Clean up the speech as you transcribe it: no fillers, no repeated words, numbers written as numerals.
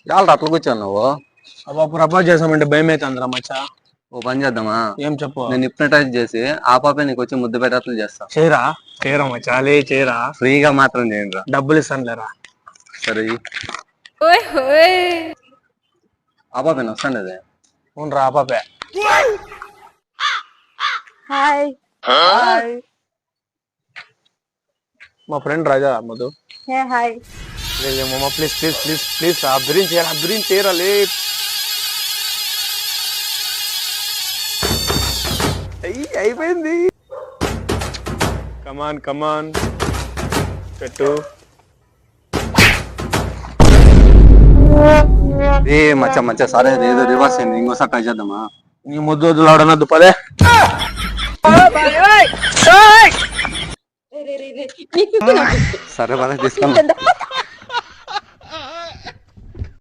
చాలా అట్లా కూర్చోను నువ్వు. అబ్బా ప్రపోజ్ చేసామంటే భయం అవుతుందిరా మచ్చా. ఓ పని చేద్దామా? ఏం చెప్పు. నేను హిప్నటైజ్ చేసి ఆ పాపే నీకు వచ్చి ముద్దు పెట్టట్లు చేస్తా. చేయరా చేయరా మచ్చా, లే చేయరా. ఫ్రీగా మాత్రం చేయండి రా. డబ్బులు ఇస్తాను లేరా. సరే ఆ పాపే వస్తాండి అదే. అవునరా ఆ పాపే. హాయ్. మా friend Raja Madhu. Hey hi. మమ్మ ప్లీజ్ ప్లీజ్ ప్లీజ్ ప్లీజ్ అభిరిన్ చేయరా లే. అయిపోయింది. కమాన్ కమాన్ పెట్టు. ఏ మచ్చా మచ్చా సరే ఏదో రివర్స్ అయింది, ఇంకోసారి ట్రై చేద్దామా? నీ ముద్దు వద్దులు ఆడనద్దు పదే. సరే పదే తీసుకున్నా.